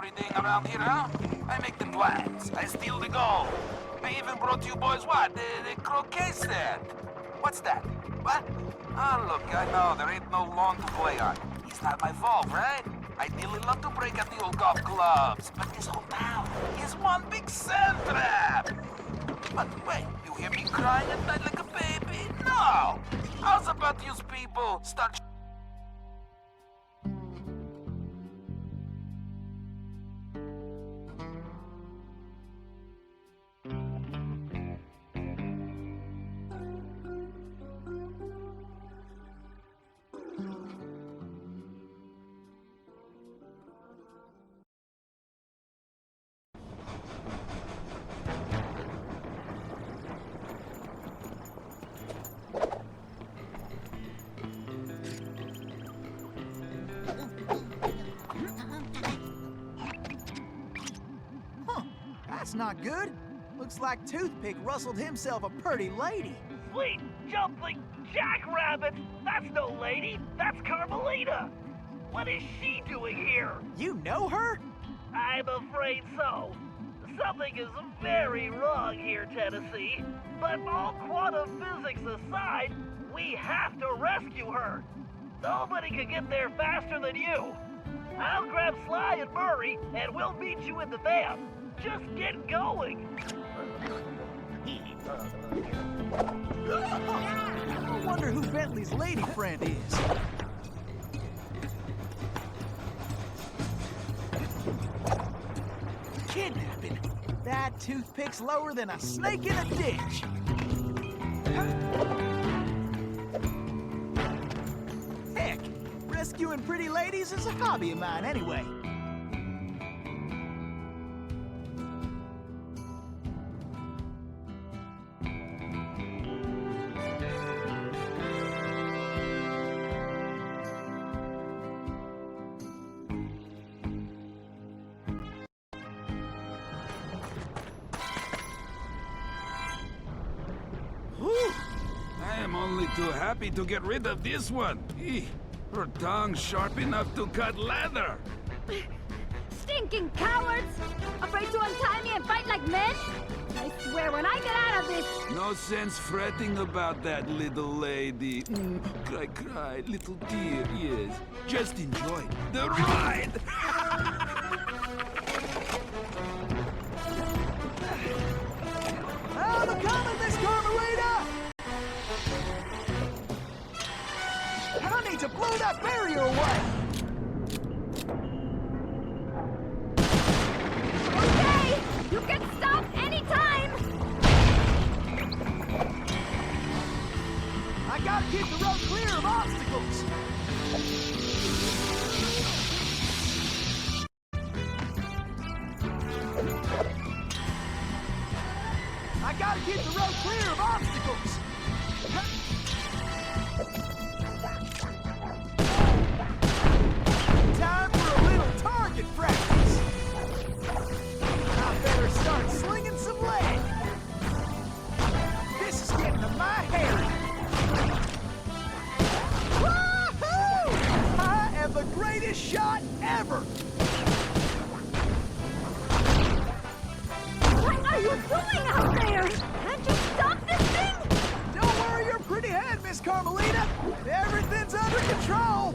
everything around here, huh? I make the plans. I steal the gold. I even brought you boys what? The croquet set. What's that? What? Oh, look, I know there ain't no lawn to play on. It's not my fault, right? I really love to break out the old golf clubs, but this whole town is one big sand trap. But wait, you hear me crying at night like a baby? No! How's about you people start... That's not good. Looks like Toothpick rustled himself a pretty lady. Sweet jumping jackrabbit! That's no lady, that's Carmelita! What is she doing here? You know her? I'm afraid so. Something is very wrong here, Tennessee. But all quantum physics aside, we have to rescue her. Nobody can get there faster than you. I'll grab Sly and Murray, and we'll meet you in the van. Just get going. I wonder who Bentley's lady friend is. Kidnapping. That Toothpick's lower than a snake in a ditch. Heck, rescuing pretty ladies is a hobby of mine anyway. I am only too happy to get rid of this one. Eeh, her tongue's sharp enough to cut leather. Stinking cowards! Afraid to untie me and fight like men? I swear when I get out of this... No sense fretting about that, little lady. Cry, cry, little dear, yes. Just enjoy the ride! I'm coming, Miss Carmelita! I need to blow that barrier away! Okay! You can stop anytime! I gotta keep the road clear of obstacles! I gotta keep the road clear of obstacles! Time for a little target practice! I better start slinging some lead! This is getting to my hair! Woohoo! I am the greatest shot ever! What are you doing out there? Can't you stop this thing? Don't worry your pretty head, Miss Carmelita! Everything's under control!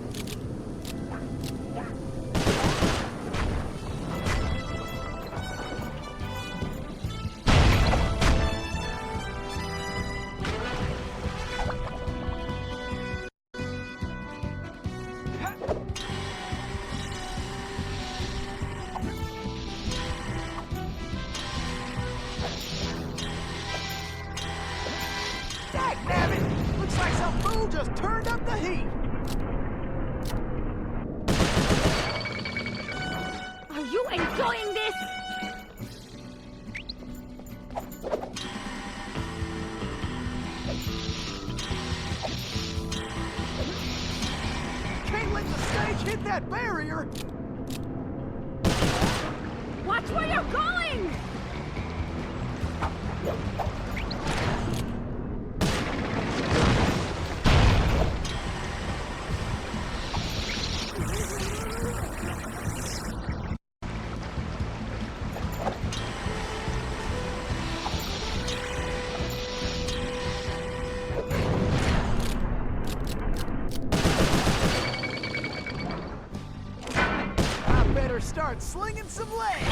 Dagnabbit! Looks like some fool just turned up the heat! Are you enjoying this? Can't let the stage hit that barrier! Watch where you're going! better start slinging some legs.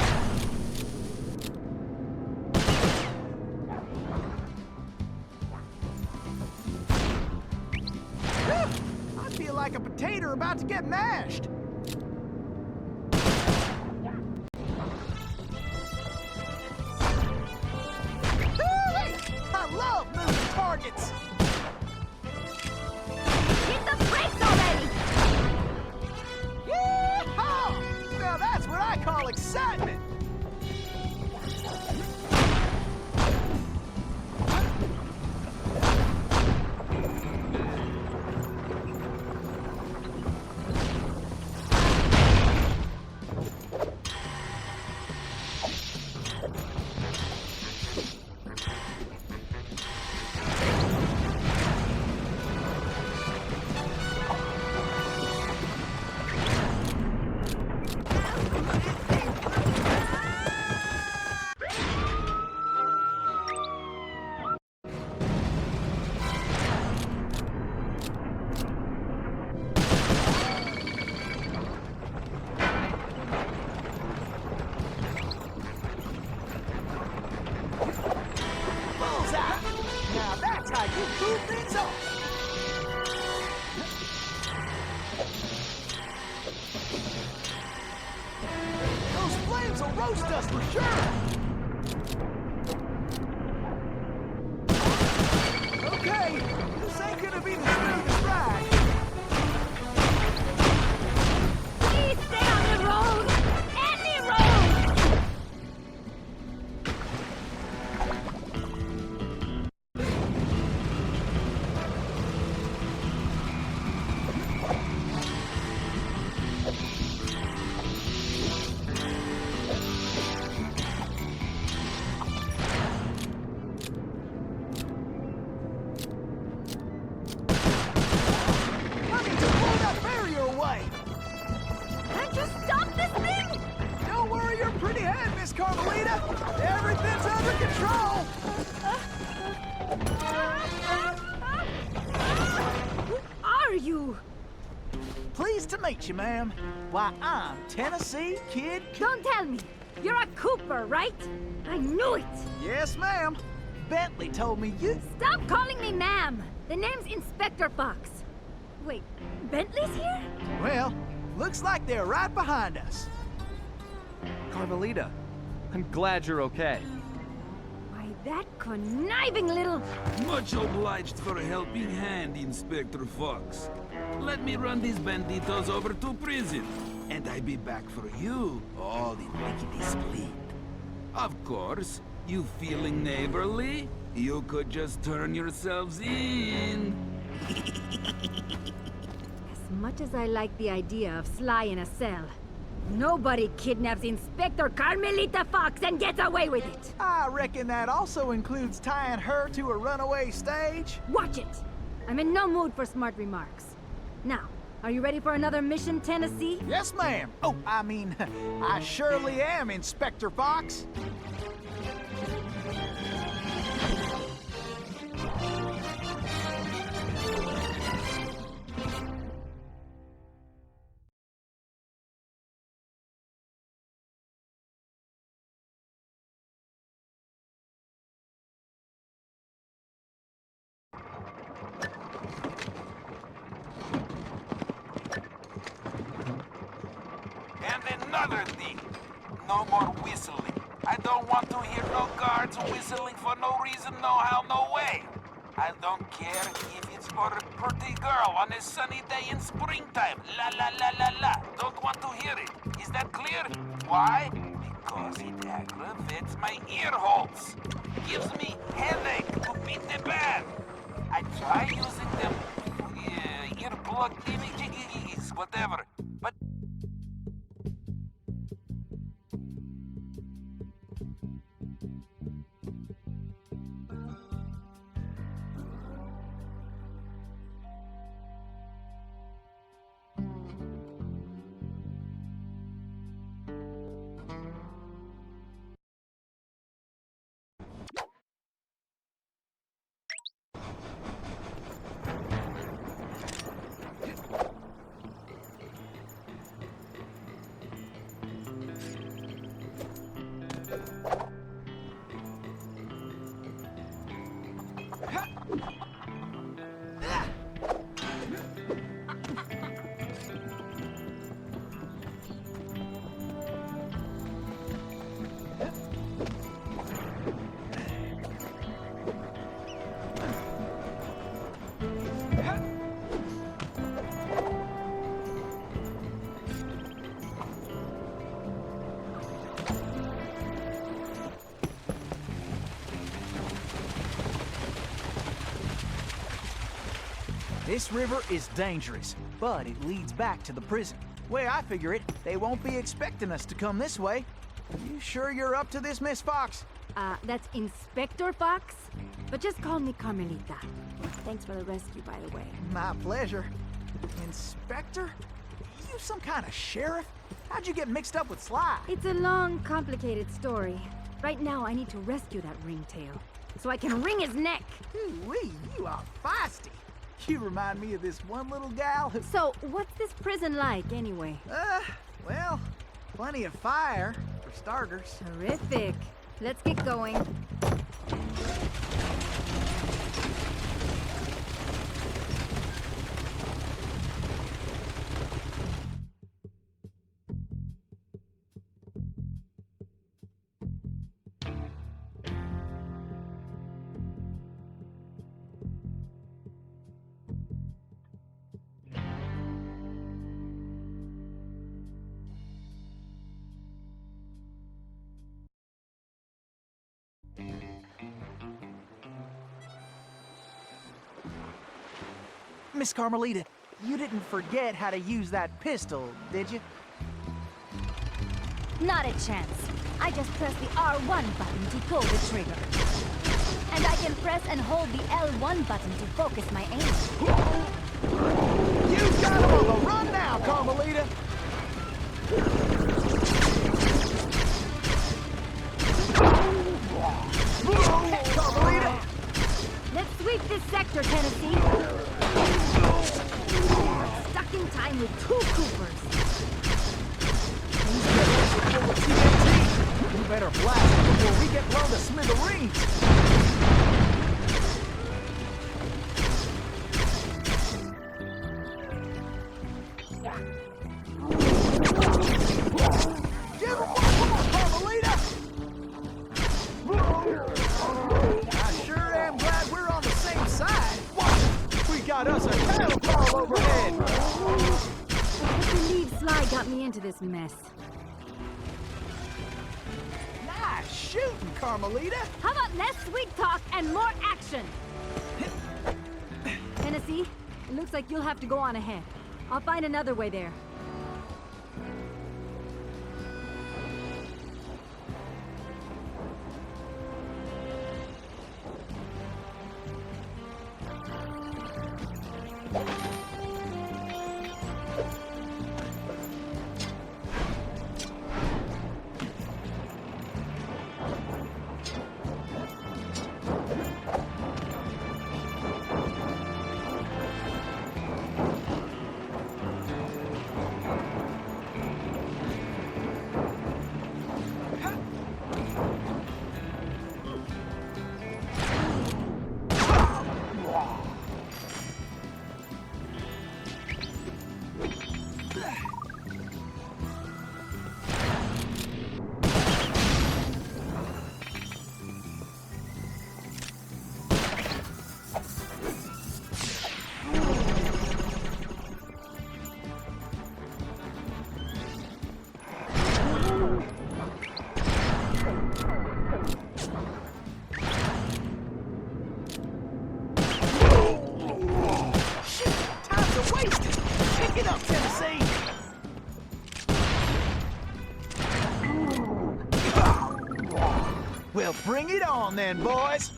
Whew, I feel like a potato about to get mashed. I love moving targets. Hit the brakes already! Yeehaw! Now that's what I call excitement. Cool things off. Those flames will roast us for sure. Okay, this ain't gonna be the smoothest ride. Please stay on the road! Any road! Carmelita! Everything's under control! Who are you? Pleased to meet you, ma'am. Why, I'm Tennessee Kid... Don't tell me. You're a Cooper, right? I knew it. Yes, ma'am. Bentley told me you... Stop calling me ma'am. The name's Inspector Fox. Wait, Bentley's here? Well, looks like they're right behind us. Carmelita, I'm glad you're okay. Why, that conniving little... Much obliged for a helping hand, Inspector Fox. Let me run these banditos over to prison, and I be back for you, all in lickety-split. Of course, you feeling neighborly? You could just turn yourselves in. As much as I like the idea of Sly in a cell, nobody kidnaps Inspector Carmelita Fox and gets away with it! I reckon that also includes tying her to a runaway stage. Watch it! I'm in no mood for smart remarks. Now, are you ready for another mission, Tennessee? Yes, ma'am. Oh, I mean, I surely am, Inspector Fox. And another thing, no more whistling. I don't want to hear no guards whistling for no reason, no how, no way. I don't care if it's for a pretty girl on a sunny day in springtime. La la la la la. Don't want to hear it. Is that clear? Why? Because it aggravates my ear holes. Gives me headache to beat the band. I try using them earplug thingy-jiggies, whatever. But This river is dangerous, but it leads back to the prison. Way I figure it, they won't be expecting us to come this way. You sure you're up to this, Miss Fox? That's Inspector Fox? But just call me Carmelita. Thanks for the rescue, by the way. My pleasure. Inspector? You some kind of sheriff? How'd you get mixed up with Sly? It's a long, complicated story. Right now, I need to rescue that ringtail, so I can wring his neck. Ooh-wee, you are feisty. You remind me of this one little gal who... So, what's this prison like, anyway? Well, plenty of fire, for starters. Terrific. Let's get going. Miss Carmelita, you didn't forget how to use that pistol, did you? Not a chance. I just press the R1 button to pull the trigger. And I can press and hold the L1 button to focus my aim. You got him on the run now, Carmelita! Carmelita! Let's sweep this sector, Tennessee. Stuck in time with 2 Coopers. You better blast it before we get blown to smithereens. Give him one, Carmelita! I sure am glad we're on the same side. We got us a catapult overhead. I believe Sly got me into this mess. Nice shooting, Carmelita. How about less sweet talk and more action? Tennessee, it looks like you'll have to go on ahead. I'll find another way there. Get up, Tennessee! Well, bring it on then, boys!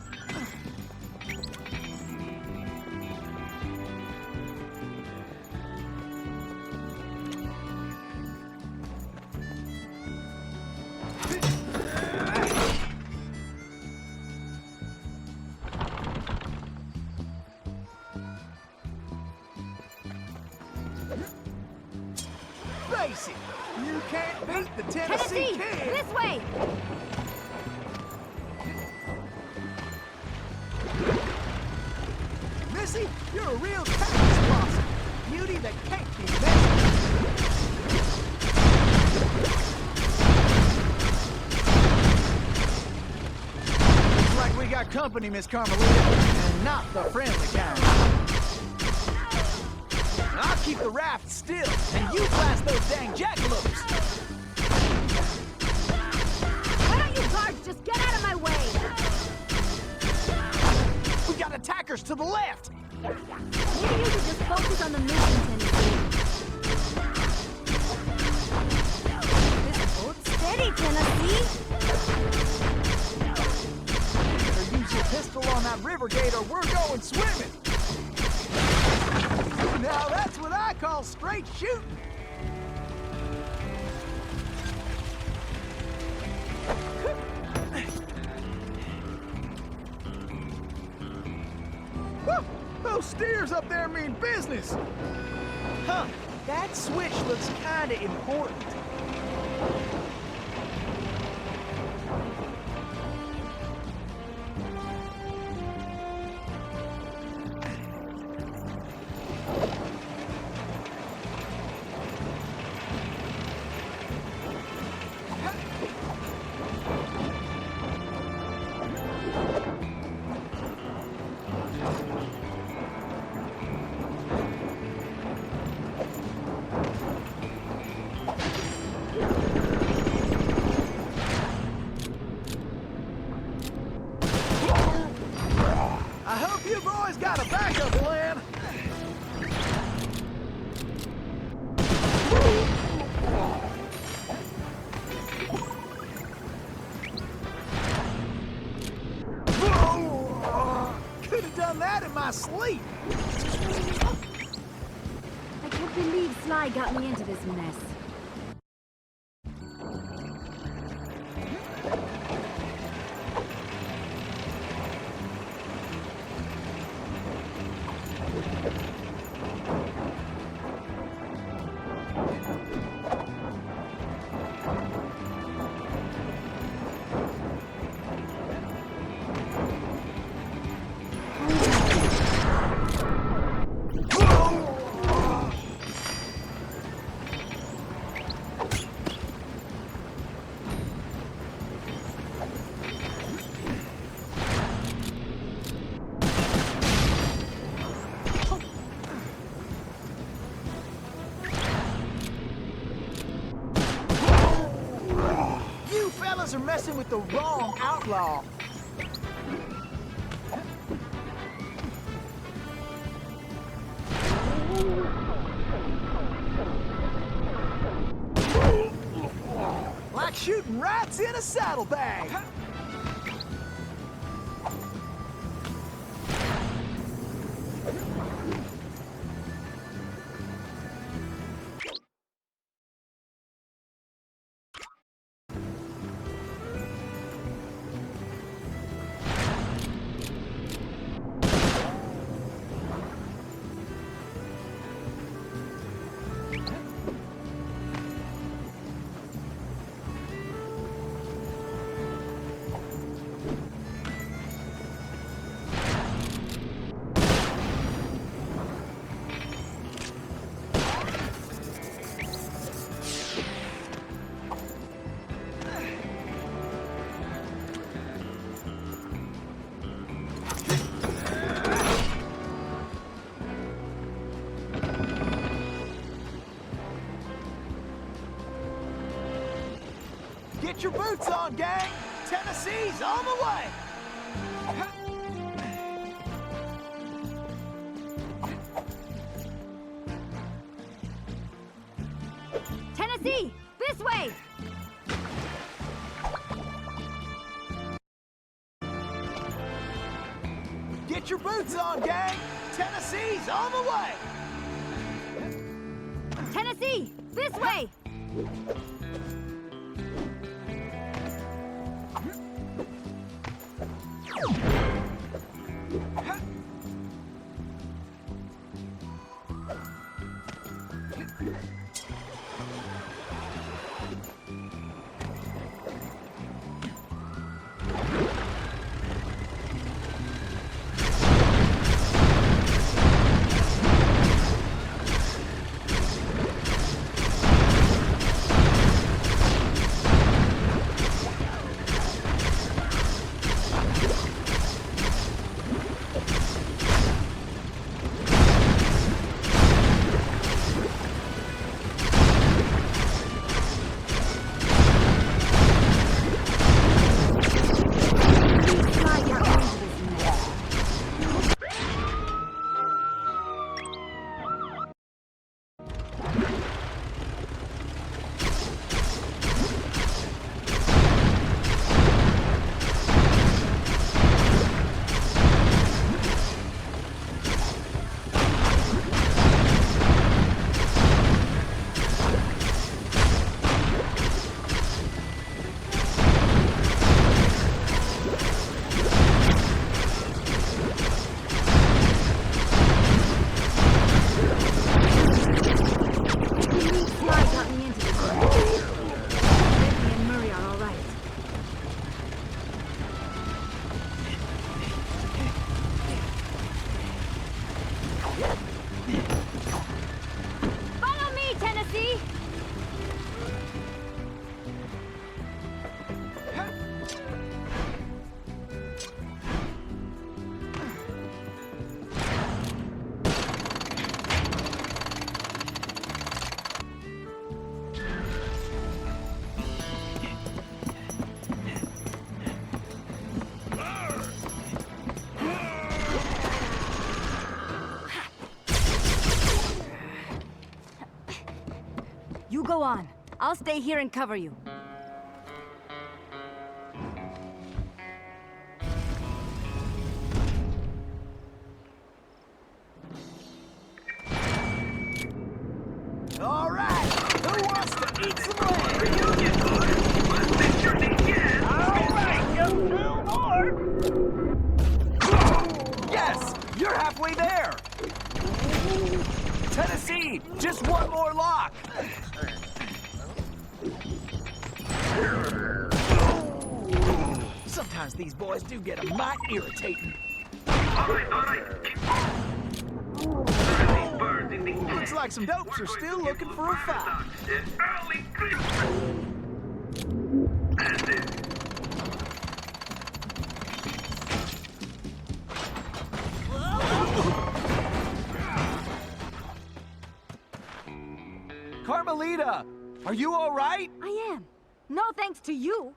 Face it, you can't beat the Tennessee Kid! This way! Missy, you're a real cactus blossom. Beauty that can't be measured. Looks like we got company, Miss Carmelita, and not the friendly kind. I'll keep the raft still, and you blast those dang jackalopes. Why don't you guards just get out of my way? We got attackers to the left. Maybe you should Focus on the mission, Tennessee. This boat's steady, Tennessee. Better use your pistol on that river gate or we're going swimming. Now that's what I call straight shooting. Woo! Those steers up there mean business. Huh, that switch looks kinda important. I hope you boys got a backup plan. Could have done that in my sleep. I can't believe Sly got me into this mess. You fellas are messing with the wrong outlaw. Like shooting rats in a saddlebag. Get your boots on, gang! Tennessee's on the way! Tennessee, this way! Get your boots on, gang! Tennessee's on the way! Tennessee, this way! go on. I'll stay here and cover you. All right, who wants to eat some land? Alright, just 2 more! Yes! You're halfway there! Tennessee! Just one more lock! Sometimes these boys do get a mite irritating. Looks like some dopes are still looking for a fight. Carmelita! Are you all right? I am. No thanks to you.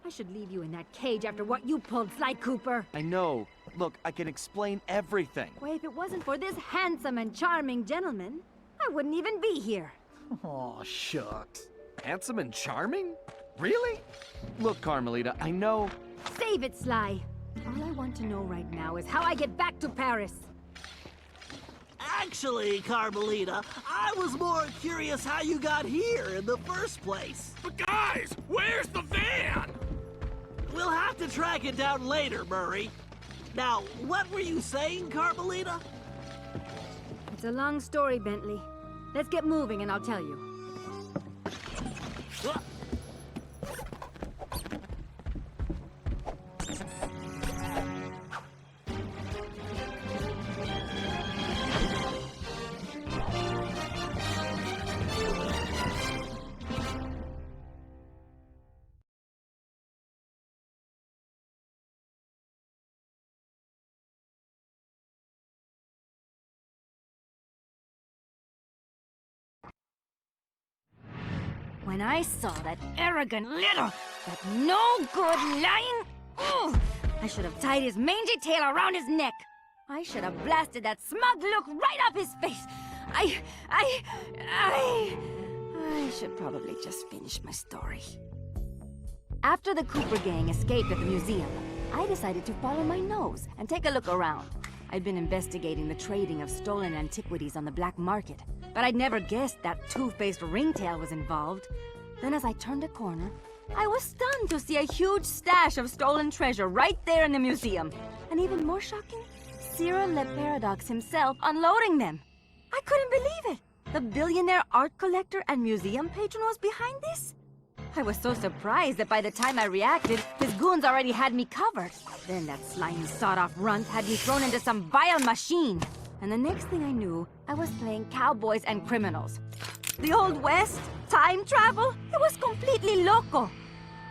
I should leave you in that cage after what you pulled, Sly Cooper. I know. Look, I can explain everything. Why, if it wasn't for this handsome and charming gentleman, I wouldn't even be here. Aw, shucks. Handsome and charming? Really? Look, Carmelita, I know... Save it, Sly. All I want to know right now is how I get back to Paris. Actually, Carmelita, I was more curious how you got here in the first place. But guys, where's the van? We'll have to track it down later, Murray. Now, what were you saying, Carmelita? It's a long story, Bentley. Let's get moving and I'll tell you. When I saw that arrogant little, that no-good lying... Ugh, I should have tied his mangy tail around his neck. I should have blasted that smug look right off his face. I should probably just finish my story. After the Cooper gang escaped at the museum, I decided to follow my nose and take a look around. I'd been investigating the trading of stolen antiquities on the black market, but I'd never guessed that two-faced ringtail was involved. Then as I turned a corner, I was stunned to see a huge stash of stolen treasure right there in the museum. And even more shocking, Cyril Le Paradox himself unloading them. I couldn't believe it. The billionaire art collector and museum patron was behind this? I was so surprised that by the time I reacted, his goons already had me covered. Then that slimy sawed-off runt had me thrown into some vile machine. And the next thing I knew, I was playing cowboys and criminals. The Old West? Time travel? It was completely loco.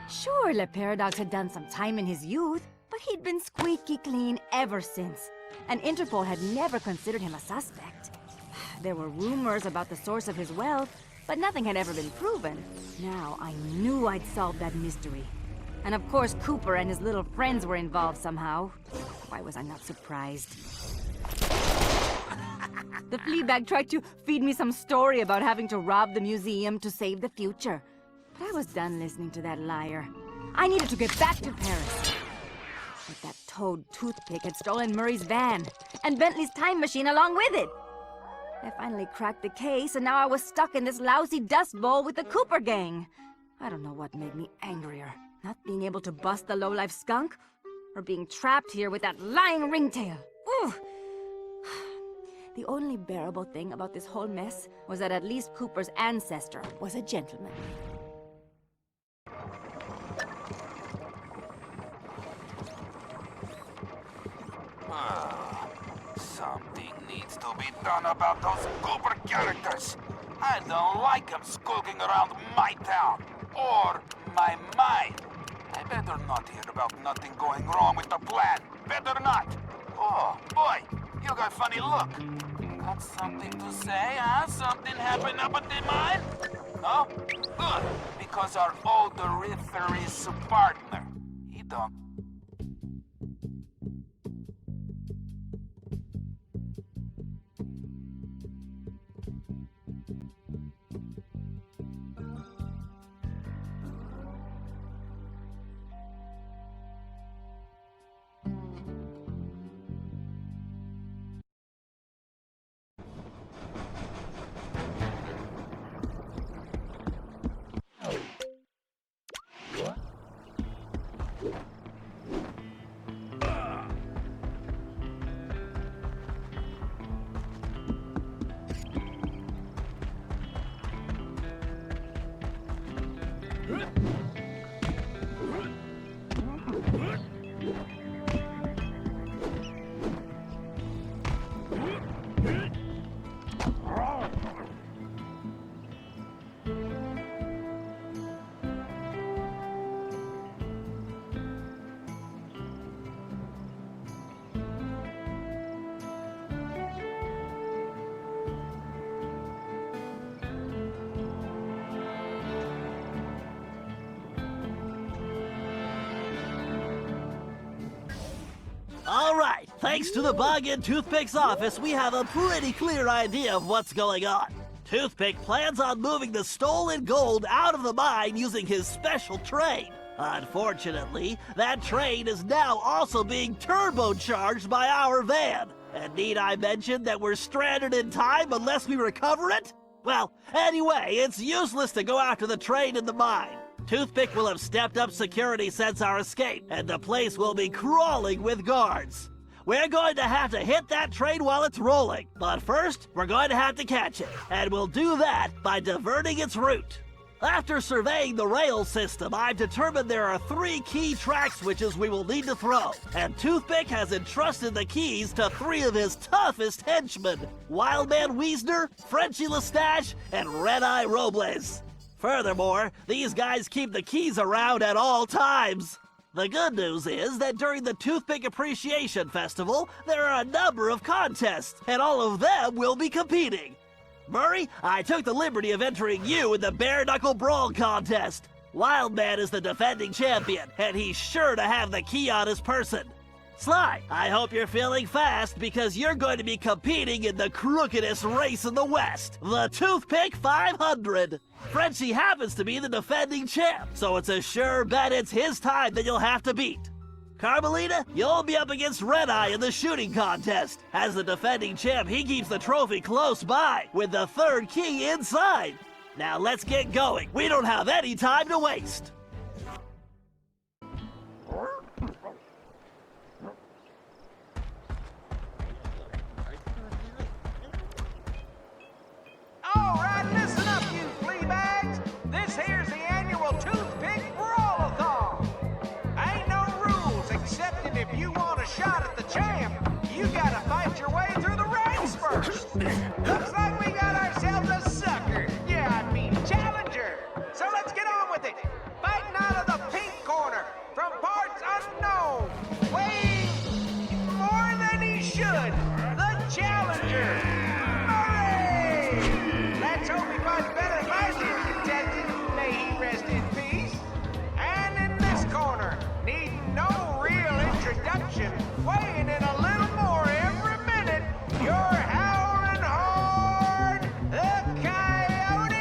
Sure, Le Paradox had done some time in his youth, but he'd been squeaky clean ever since. And Interpol had never considered him a suspect. There were rumors about the source of his wealth, but nothing had ever been proven. Now I knew I'd solved that mystery. And of course Cooper and his little friends were involved somehow. Why was I not surprised? The Fleabag tried to feed me some story about having to rob the museum to save the future. But I was done listening to that liar. I needed to get back to Paris. But that toad toothpick had stolen Murray's van, and Bentley's time machine along with it. I finally cracked the case, and now I was stuck in this lousy dust bowl with the Cooper gang. I don't know what made me angrier. Not being able to bust the lowlife skunk, or being trapped here with that lying ringtail. Ooh! The only bearable thing about this whole mess was that at least Cooper's ancestor was a gentleman. Something needs to be done about those Cooper characters. I don't like them skulking around my town, or my mind. I better not hear about nothing going wrong with the plan. Better not. Oh, boy, you got a funny look. Got something to say, huh? Something happened up at the mine? No? Good, because our old Ritheri's partner, he don't... Thanks to the bug in Toothpick's office, we have a pretty clear idea of what's going on. Toothpick plans on moving the stolen gold out of the mine using his special train. Unfortunately, that train is now also being turbocharged by our van. And need I mention that we're stranded in time unless we recover it? Well, anyway, it's useless to go after the train in the mine. Toothpick will have stepped up security since our escape, and the place will be crawling with guards. We're going to have to hit that train while it's rolling, but first, we're going to have to catch it, and we'll do that by diverting its route. After surveying the rail system, I've determined there are 3 key track switches we will need to throw, and Toothpick has entrusted the keys to 3 of his toughest henchmen, Wildman Wiesner, Frenchy Lestage, and Red-Eye Robles. Furthermore, these guys keep the keys around at all times. The good news is that during the Toothpick Appreciation Festival, there are a number of contests, and all of them will be competing. Murray, I took the liberty of entering you in the Bare Knuckle Brawl contest. Wildman is the defending champion, and he's sure to have the key on his person. Sly, I hope you're feeling fast because you're going to be competing in the crookedest race in the West, the Toothpick 500. Frenchie happens to be the defending champ, so it's a sure bet it's his time that you'll have to beat. Carmelita, you'll be up against Red-Eye in the shooting contest. As the defending champ, he keeps the trophy close by, with the 3rd key inside. Now let's get going. We don't have any time to waste. All right, listen up, you flea bags. This here's the annual Toothpick Brawl-a-thon. Ain't no rules, except that if you want a shot at the champ, you gotta fight your way through the ranks first. Looks like we got ourselves a sucker. Yeah, I mean challenger. So let's get on with it. Fighting out of the pink corner, from parts unknown, weighing more than he should, the challenger. Let's hope he fights better than last year's contestant. May he rest in peace. And in this corner, needing no real introduction, weighing in a little more every minute, you're howling hard, the Coyotes!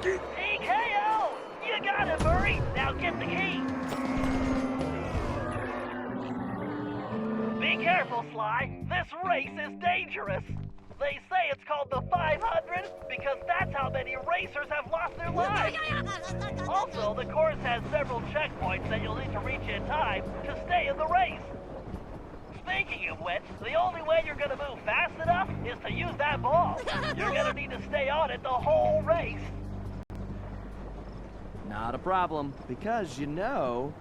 TKO! You got it, Murray! Now get the key! Be careful, Sly. This race is dangerous. They say it's called the 500 because that's how many racers have lost their lives. Also, the course has several checkpoints that you'll need to reach in time to stay in the race. Speaking of which, the only way you're gonna move fast enough is to use that ball. You're gonna need to stay on it the whole race. Not a problem, because you know...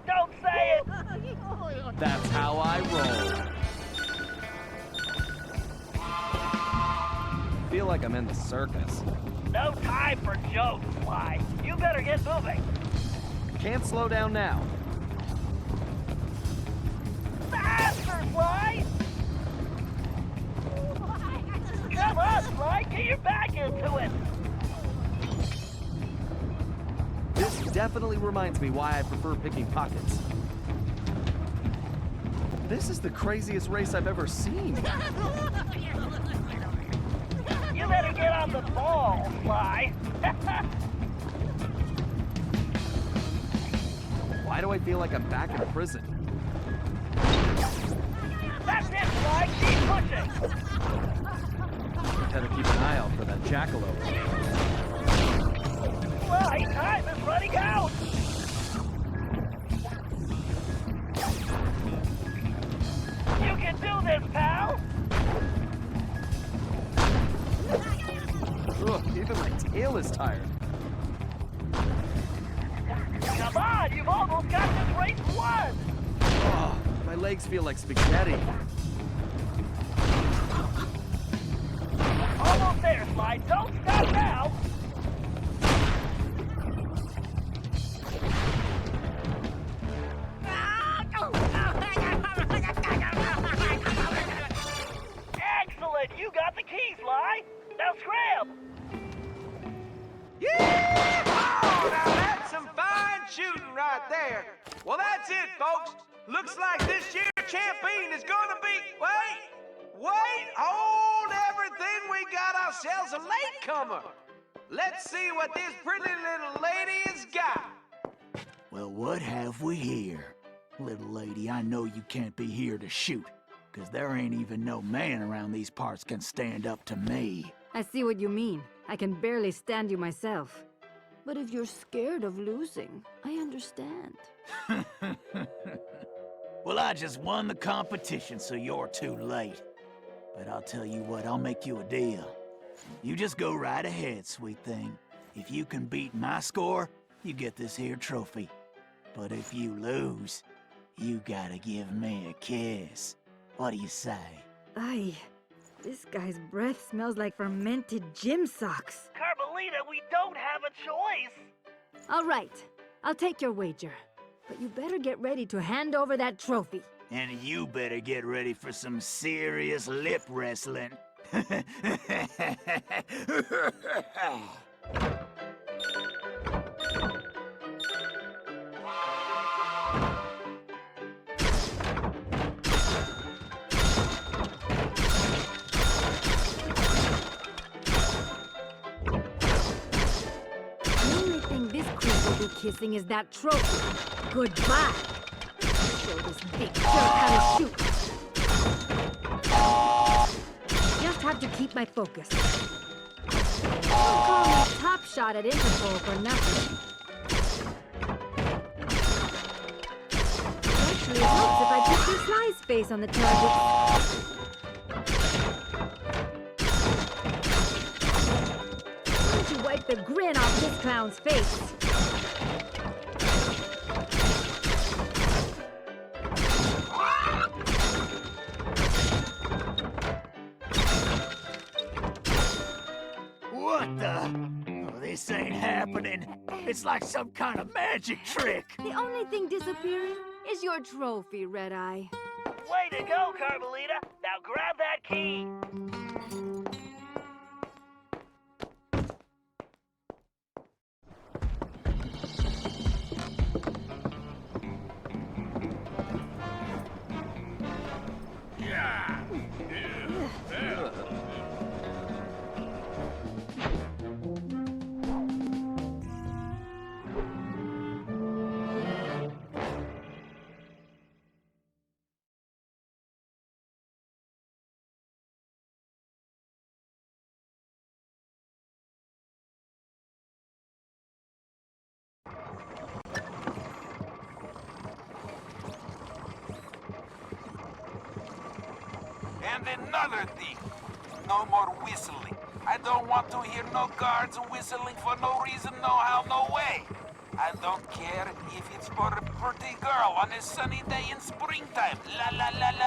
Don't say it! That's how I roll. Feel like I'm in the circus. No time for jokes, Sly. You better get moving. Can't slow down now. Faster, Sly! Come on, Sly, get your back into it! This definitely reminds me why I prefer picking pockets. This is the craziest race I've ever seen. You better get on the ball, Sly. Why do I feel like I'm back in prison? That's it, Sly. Keep pushing. Better keep an eye out for that jackalope. Sly, time is running out. You can do this, pal. Ugh, even my tail is tired. Come on, you've almost got this race won. Oh, my legs feel like spaghetti. Almost there, Sly. Don't stop now. Excellent. You got the key, Sly. Now scram. Yeah! Oh, now that's some fine shooting right there. Well, that's it, folks. Looks like this year's champion is gonna be... Wait! Hold everything. We got ourselves a latecomer. Let's see what this pretty little lady has got. Well, what have we here? Little lady, I know you can't be here to shoot, 'cause there ain't even no man around these parts can stand up to me. I see what you mean. I can barely stand you myself. But if you're scared of losing, I understand. Well, I just won the competition, so you're too late. But I'll tell you what, I'll make you a deal. You just go right ahead, sweet thing. If you can beat my score, you get this here trophy. But if you lose, you gotta give me a kiss. What do you say? Aye. This guy's breath smells like fermented gym socks. Carmelita, we don't have a choice. All right. I'll take your wager. But you better get ready to hand over that trophy. And you better get ready for some serious lip wrestling. The only thing this creep will be kissing is that trophy. Goodbye. Show this big jerk how to shoot. Just have to keep my focus. Don't call me top shot at Interpol for nothing. Actually, it helps if I put your Sly's face on the target. Why don't you wipe the grin off this clown's face? What the? Oh, this ain't happening. It's like some kind of magic trick. The only thing disappearing is your trophy, Red Eye. Way to go, Carmelita. Now grab that key. And another thing, no more whistling. I don't want to hear no guards whistling for no reason, no how, no way. I don't care if it's for a pretty girl on a sunny day in springtime. La la la la